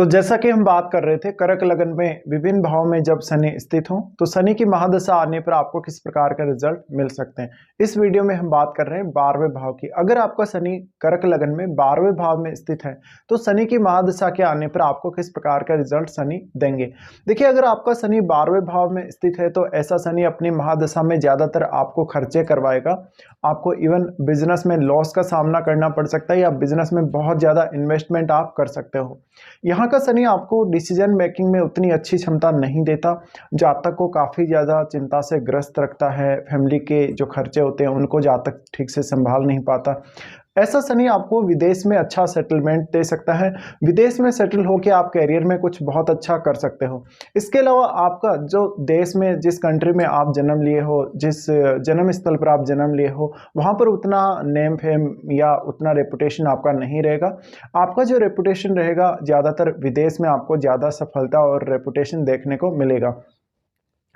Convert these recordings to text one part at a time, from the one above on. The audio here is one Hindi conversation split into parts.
तो जैसा कि हम बात कर रहे थे कर्क लगन में विभिन्न भाव में जब शनि स्थित हो तो शनि की महादशा आने पर आपको किस प्रकार का रिजल्ट मिल सकते हैं। इस वीडियो में हम बात कर रहे हैं 12वें भाव की। अगर आपका शनि कर्क लगन में 12वें भाव में स्थित है तो शनि की महादशा के आने पर आपको किस प्रकार का रिजल्ट शनि देंगे। देखिए, अगर आपका शनि 12वें भाव में स्थित है तो ऐसा शनि अपनी महादशा में ज्यादातर आपको खर्चे करवाएगा। आपको इवन बिजनेस में लॉस का सामना करना पड़ सकता है या बिजनेस में बहुत ज्यादा इन्वेस्टमेंट आप कर सकते हो। यहाँ का शनि आपको डिसीजन मेकिंग में उतनी अच्छी क्षमता नहीं देता। जातक को काफ़ी ज़्यादा चिंता से ग्रस्त रखता है। फैमिली के जो खर्चे होते हैं उनको जातक ठीक से संभाल नहीं पाता। ऐसा शनि आपको विदेश में अच्छा सेटलमेंट दे सकता है। विदेश में सेटल होकर आप कैरियर में कुछ बहुत अच्छा कर सकते हो। इसके अलावा आपका जो देश में जिस कंट्री में आप जन्म लिए हो, जिस जन्म स्थल पर आप जन्म लिए हो, वहाँ पर उतना नेम फेम या उतना रेपुटेशन आपका नहीं रहेगा। आपका जो रेपुटेशन रहेगा ज़्यादातर विदेश में आपको ज़्यादा सफलता और रेपुटेशन देखने को मिलेगा।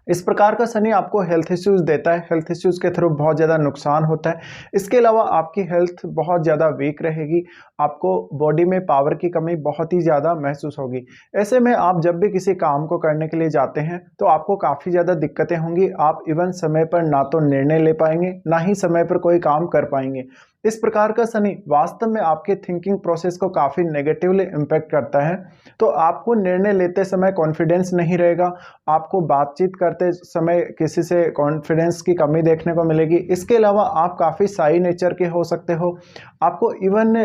इस प्रकार का शनि आपको हेल्थ इश्यूज देता है। हेल्थ इश्यूज के थ्रू बहुत ज़्यादा नुकसान होता है। इसके अलावा आपकी हेल्थ बहुत ज़्यादा वीक रहेगी। आपको बॉडी में पावर की कमी बहुत ही ज़्यादा महसूस होगी। ऐसे में आप जब भी किसी काम को करने के लिए जाते हैं तो आपको काफ़ी ज़्यादा दिक्कतें होंगी। आप इवन समय पर ना तो निर्णय ले पाएंगे ना ही समय पर कोई काम कर पाएंगे। इस प्रकार का शनि वास्तव में आपके थिंकिंग प्रोसेस को काफ़ी नेगेटिवली इम्पैक्ट करता है। तो आपको निर्णय लेते समय कॉन्फिडेंस नहीं रहेगा। आपको बातचीत करते समय किसी से कॉन्फिडेंस की कमी देखने को मिलेगी। इसके अलावा आप काफ़ी शाई नेचर के हो सकते हो। आपको इवन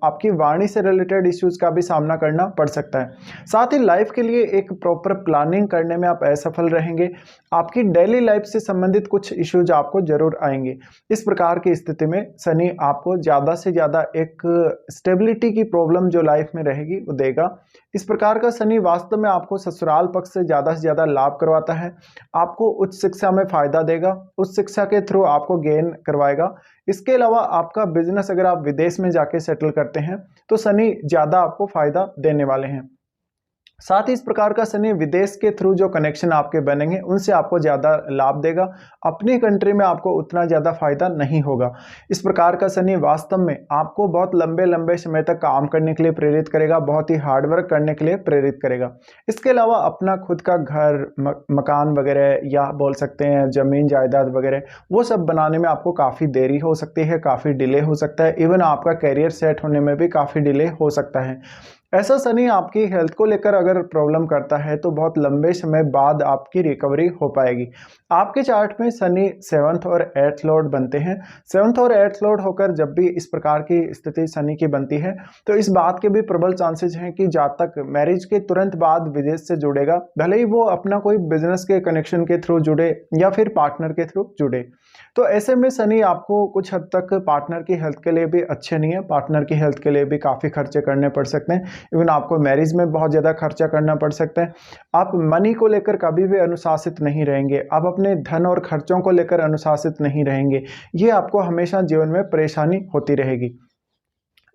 आपकी वाणी से रिलेटेड इश्यूज का भी सामना करना पड़ सकता है। साथ ही लाइफ के लिए एक प्रॉपर प्लानिंग करने में आप असफल रहेंगे। आपकी डेली लाइफ से संबंधित कुछ इश्यूज आपको जरूर आएंगे। इस प्रकार की स्थिति में शनि आपको ज़्यादा से ज़्यादा एक स्टेबिलिटी की प्रॉब्लम जो लाइफ में रहेगी वो देगा। इस प्रकार का शनि वास्तव में आपको ससुराल पक्ष से ज़्यादा लाभ करवाता है। आपको उच्च शिक्षा में फायदा देगा। उच्च शिक्षा के थ्रू आपको गेन करवाएगा। इसके अलावा आपका बिजनेस अगर आप विदेश में जाके सेटल करते हैं तो शनि ज़्यादा आपको फायदा देने वाले हैं। साथ ही इस प्रकार का शनि विदेश के थ्रू जो कनेक्शन आपके बनेंगे उनसे आपको ज़्यादा लाभ देगा। अपनी कंट्री में आपको उतना ज़्यादा फायदा नहीं होगा। इस प्रकार का शनि वास्तव में आपको बहुत लंबे लंबे समय तक काम करने के लिए प्रेरित करेगा, बहुत ही हार्डवर्क करने के लिए प्रेरित करेगा। इसके अलावा अपना खुद का घर मकान वगैरह या बोल सकते हैं ज़मीन जायदाद वगैरह वो सब बनाने में आपको काफ़ी देरी हो सकती है, काफ़ी डिले हो सकता है। इवन आपका कैरियर सेट होने में भी काफ़ी डिले हो सकता है। ऐसा शनि आपकी हेल्थ को लेकर अगर प्रॉब्लम करता है तो बहुत लंबे समय बाद आपकी रिकवरी हो पाएगी। आपके चार्ट में शनि 7th और 8th लॉर्ड बनते हैं। 7th और 8th लॉर्ड होकर जब भी इस प्रकार की स्थिति शनि की बनती है तो इस बात के भी प्रबल चांसेस हैं कि जातक मैरिज के तुरंत बाद विदेश से जुड़ेगा, भले ही वो अपना कोई बिजनेस के कनेक्शन के थ्रू जुड़े या फिर पार्टनर के थ्रू जुड़े। तो ऐसे में शनि आपको कुछ हद तक पार्टनर की हेल्थ के लिए भी अच्छे नहीं है। पार्टनर की हेल्थ के लिए भी काफ़ी खर्चे करने पड़ सकते हैं। इवन आपको मैरिज में बहुत ज़्यादा खर्चा करना पड़ सकता है। आप मनी को लेकर कभी भी अनुशासित नहीं रहेंगे। आप अपने धन और खर्चों को लेकर अनुशासित नहीं रहेंगे। ये आपको हमेशा जीवन में परेशानी होती रहेगी।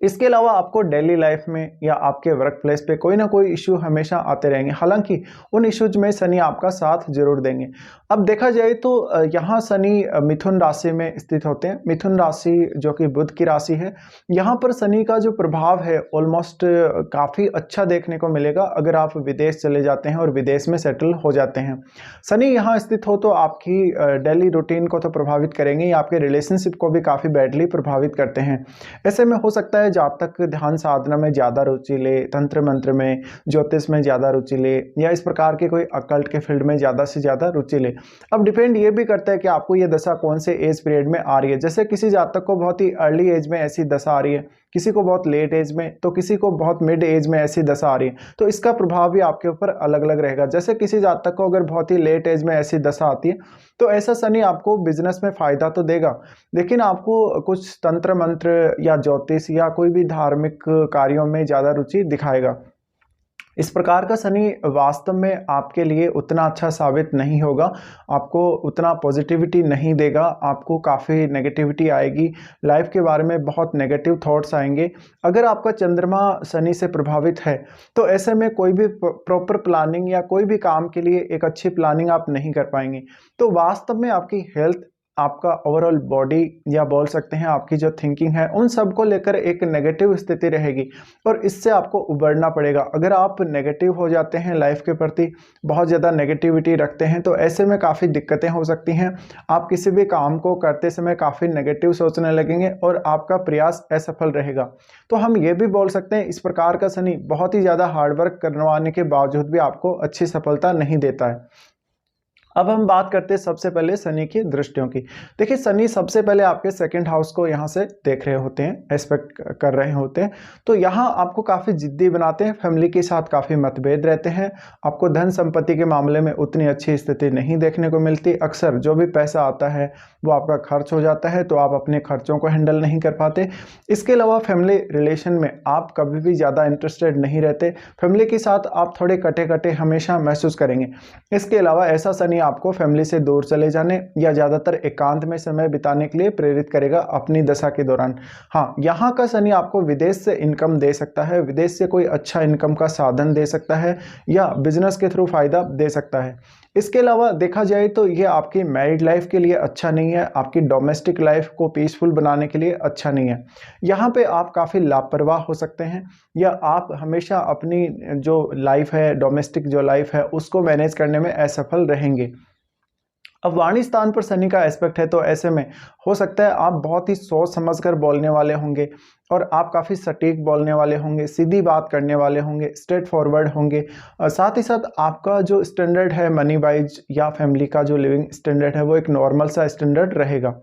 इसके अलावा आपको डेली लाइफ में या आपके वर्क प्लेस पे कोई ना कोई इश्यू हमेशा आते रहेंगे। हालांकि उन इश्यूज में शनि आपका साथ जरूर देंगे। अब देखा जाए तो यहाँ शनि मिथुन राशि में स्थित होते हैं। मिथुन राशि जो कि बुध की राशि है, यहाँ पर शनि का जो प्रभाव है ऑलमोस्ट काफ़ी अच्छा देखने को मिलेगा अगर आप विदेश चले जाते हैं और विदेश में सेटल हो जाते हैं। शनि यहाँ स्थित हो तो आपकी डेली रूटीन को तो प्रभावित करेंगे, आपके रिलेशनशिप को भी काफ़ी बैडली प्रभावित करते हैं। ऐसे में हो सकता है जातक ध्यान साधना में ज़्यादा रुचि ले, तंत्र मंत्र में, ज्योतिष में ज़्यादा रुचि ले या इस प्रकार के कोई अकल्ट के फील्ड में ज़्यादा से ज़्यादा रुचि ले। अब डिपेंड ये भी करता है कि आपको ये दशा कौन से एज पीरियड में आ रही है। जैसे किसी जातक को बहुत ही अर्ली एज में ऐसी दशा आ रही है, किसी को बहुत लेट एज में, तो किसी को बहुत मिड एज में ऐसी दशा आ रही है, तो इसका प्रभाव भी आपके ऊपर अलग अलग रहेगा। जैसे किसी जातक को अगर बहुत ही लेट एज में ऐसी दशा आती है तो ऐसा शनि आपको बिजनेस में फायदा तो देगा, लेकिन आपको कुछ तंत्र मंत्र या ज्योतिष या कोई भी धार्मिक कार्यों में ज़्यादा रुचि दिखाएगा। इस प्रकार का शनि वास्तव में आपके लिए उतना अच्छा साबित नहीं होगा। आपको उतना पॉजिटिविटी नहीं देगा। आपको काफ़ी नेगेटिविटी आएगी। लाइफ के बारे में बहुत नेगेटिव थॉट्स आएंगे। अगर आपका चंद्रमा शनि से प्रभावित है तो ऐसे में कोई भी प्रॉपर प्लानिंग या कोई भी काम के लिए एक अच्छी प्लानिंग आप नहीं कर पाएंगे। तो वास्तव में आपकी हेल्थ आपका ओवरऑल बॉडी या बोल सकते हैं आपकी जो थिंकिंग है उन सब को लेकर एक नेगेटिव स्थिति रहेगी और इससे आपको उबरना पड़ेगा। अगर आप नेगेटिव हो जाते हैं लाइफ के प्रति, बहुत ज़्यादा नेगेटिविटी रखते हैं, तो ऐसे में काफ़ी दिक्कतें हो सकती हैं। आप किसी भी काम को करते समय काफ़ी नेगेटिव सोचने लगेंगे और आपका प्रयास असफल रहेगा। तो हम ये भी बोल सकते हैं इस प्रकार का शनि बहुत ही ज़्यादा हार्डवर्क करवाने के बावजूद भी आपको अच्छी सफलता नहीं देता है। अब हम बात करते हैं सबसे पहले शनि की दृष्टियों की। देखिए शनि सबसे पहले आपके सेकंड हाउस को यहाँ से देख रहे होते हैं, एस्पेक्ट कर रहे होते हैं, तो यहाँ आपको काफ़ी जिद्दी बनाते हैं, फैमिली के साथ काफ़ी मतभेद रहते हैं, आपको धन संपत्ति के मामले में उतनी अच्छी स्थिति नहीं देखने को मिलती। अक्सर जो भी पैसा आता है वो आपका खर्च हो जाता है, तो आप अपने खर्चों को हैंडल नहीं कर पाते। इसके अलावा फैमिली रिलेशन में आप कभी भी ज़्यादा इंटरेस्टेड नहीं रहते, फैमिली के साथ आप थोड़े कटे कटे हमेशा महसूस करेंगे। इसके अलावा ऐसा शनि आपको फैमिली से दूर चले जाने या ज़्यादातर एकांत में समय बिताने के लिए प्रेरित करेगा अपनी दशा के दौरान। हाँ, यहाँ का शनि आपको विदेश से इनकम दे सकता है, विदेश से कोई अच्छा इनकम का साधन दे सकता है या बिजनेस के थ्रू फायदा दे सकता है। इसके अलावा देखा जाए तो ये आपकी मैरिड लाइफ के लिए अच्छा नहीं है, आपकी डोमेस्टिक लाइफ को पीसफुल बनाने के लिए अच्छा नहीं है। यहाँ पे आप काफ़ी लापरवाह हो सकते हैं या आप हमेशा अपनी जो लाइफ है, डोमेस्टिक जो लाइफ है, उसको मैनेज करने में असफल रहेंगे। अब वाणी स्थान पर शनि का एस्पेक्ट है, तो ऐसे में हो सकता है आप बहुत ही सोच समझकर बोलने वाले होंगे और आप काफ़ी सटीक बोलने वाले होंगे, सीधी बात करने वाले होंगे, स्ट्रेट फॉरवर्ड होंगे। साथ ही साथ आपका जो स्टैंडर्ड है मनी वाइज या फैमिली का जो लिविंग स्टैंडर्ड है वो एक नॉर्मल सा स्टैंडर्ड रहेगा।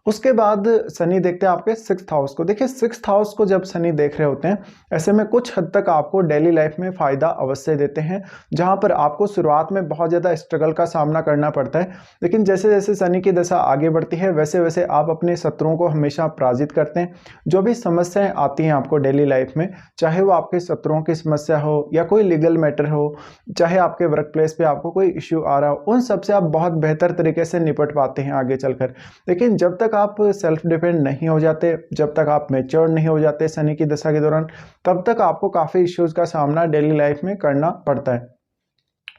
उसके बाद शनि देखते हैं आपके सिक्स्थ हाउस को। देखिए सिक्स्थ हाउस को जब शनि देख रहे होते हैं, ऐसे में कुछ हद तक आपको डेली लाइफ में फ़ायदा अवश्य देते हैं, जहाँ पर आपको शुरुआत में बहुत ज़्यादा स्ट्रगल का सामना करना पड़ता है, लेकिन जैसे जैसे शनि की दशा आगे बढ़ती है वैसे वैसे आप अपने शत्रुओं को हमेशा पराजित करते हैं। जो भी समस्याएं आती हैं आपको डेली लाइफ में, चाहे वो आपके शत्रुओं की समस्या हो या कोई लीगल मैटर हो, चाहे आपके वर्क प्लेस पे आपको कोई इश्यू आ रहा हो, उन सब से आप बहुत बेहतर तरीके से निपट पाते हैं आगे चलकर। लेकिन जब तक आप सेल्फ डिपेंड नहीं हो जाते, जब तक आप मैच्योर नहीं हो जाते शनि की दशा के दौरान, तब तक आपको काफ़ी इश्यूज़ का सामना डेली लाइफ में करना पड़ता है।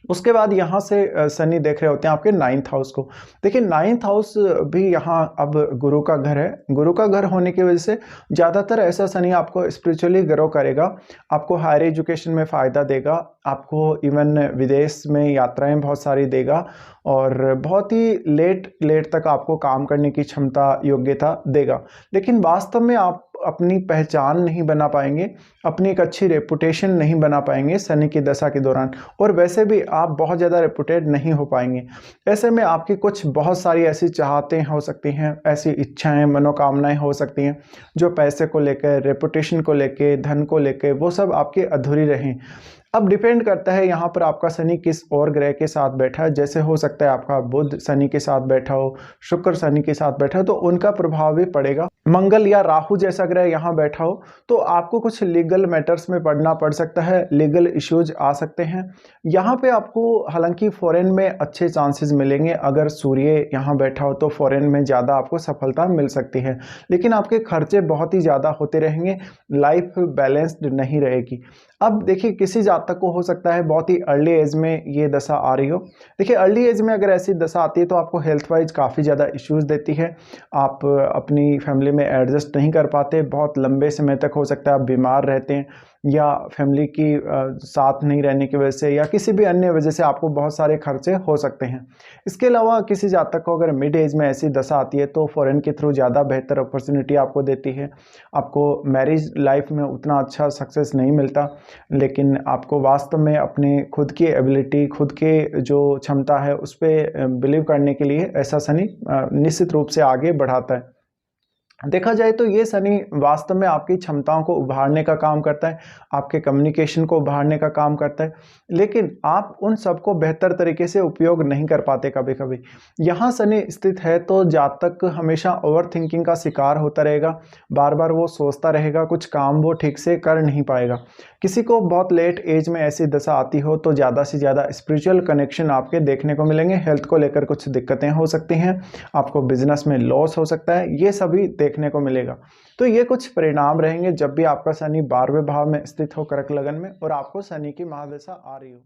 उसके बाद यहाँ से शनि देख रहे होते हैं आपके नाइन्थ हाउस को। देखिए नाइन्थ हाउस भी यहाँ अब गुरु का घर है। गुरु का घर होने की वजह से ज़्यादातर ऐसा शनि आपको स्पिरिचुअली ग्रो करेगा, आपको हायर एजुकेशन में फ़ायदा देगा, आपको इवन विदेश में यात्राएं बहुत सारी देगा और बहुत ही लेट लेट तक आपको काम करने की क्षमता, योग्यता देगा। लेकिन वास्तव में आप अपनी पहचान नहीं बना पाएंगे, अपनी एक अच्छी रेपुटेशन नहीं बना पाएंगे शनि की दशा के दौरान, और वैसे भी आप बहुत ज़्यादा रेपुटेड नहीं हो पाएंगे। ऐसे में आपकी कुछ बहुत सारी ऐसी चाहतें हो सकती हैं, ऐसी इच्छाएं, मनोकामनाएं हो सकती हैं जो पैसे को लेकर, रेपुटेशन को लेकर, धन को लेकर, वो सब आपकी अधूरी रहें। अब डिपेंड करता है यहाँ पर आपका शनि किस और ग्रह के साथ बैठा है। जैसे हो सकता है आपका बुध शनि के साथ बैठा हो, शुक्र शनि के साथ बैठा हो, तो उनका प्रभाव भी पड़ेगा। मंगल या राहु जैसा ग्रह यहाँ बैठा हो तो आपको कुछ लीगल मैटर्स में पड़ना पड़ सकता है, लीगल इश्यूज आ सकते हैं। यहाँ पे आपको हालांकि फॉरेन में अच्छे चांसेस मिलेंगे, अगर सूर्य यहाँ बैठा हो तो फॉरेन में ज़्यादा आपको सफलता मिल सकती है, लेकिन आपके खर्चे बहुत ही ज़्यादा होते रहेंगे, लाइफ बैलेंस्ड नहीं रहेगी। अब देखिए किसी जातक को हो सकता है बहुत ही अर्ली एज में ये दशा आ रही हो। देखिए अर्ली एज में अगर ऐसी दशा आती है तो आपको हेल्थ वाइज काफ़ी ज़्यादा इश्यूज देती है, आप अपनी फैमिली में एडजस्ट नहीं कर पाते, बहुत लंबे समय तक हो सकता है आप बीमार रहते हैं या फैमिली की साथ नहीं रहने की वजह से या किसी भी अन्य वजह से आपको बहुत सारे खर्चे हो सकते हैं। इसके अलावा किसी जातक को अगर मिड एज में ऐसी दशा आती है तो फॉरेन के थ्रू ज़्यादा बेहतर अपॉर्चुनिटी आपको देती है, आपको मैरिज लाइफ में उतना अच्छा सक्सेस नहीं मिलता, लेकिन आपको वास्तव में अपने खुद की एबिलिटी, खुद के जो क्षमता है उस पर बिलीव करने के लिए ऐसा शनि निश्चित रूप से आगे बढ़ाता है। देखा जाए तो ये शनि वास्तव में आपकी क्षमताओं को उभारने का काम करता है, आपके कम्युनिकेशन को उभारने का काम करता है, लेकिन आप उन सबको बेहतर तरीके से उपयोग नहीं कर पाते। कभी कभी यहाँ शनि स्थित है तो जातक हमेशा ओवर थिंकिंग का शिकार होता रहेगा, बार बार वो सोचता रहेगा, कुछ काम वो ठीक से कर नहीं पाएगा। किसी को बहुत लेट एज में ऐसी दशा आती हो तो ज़्यादा से ज़्यादा स्पिरिचुअल कनेक्शन आपके देखने को मिलेंगे, हेल्थ को लेकर कुछ दिक्कतें हो सकती हैं, आपको बिजनेस में लॉस हो सकता है, ये सभी देखने को मिलेगा। तो ये कुछ परिणाम रहेंगे जब भी आपका शनि 12वें भाव में स्थित हो कर्क लगन में और आपको शनि की महादशा आ रही हो।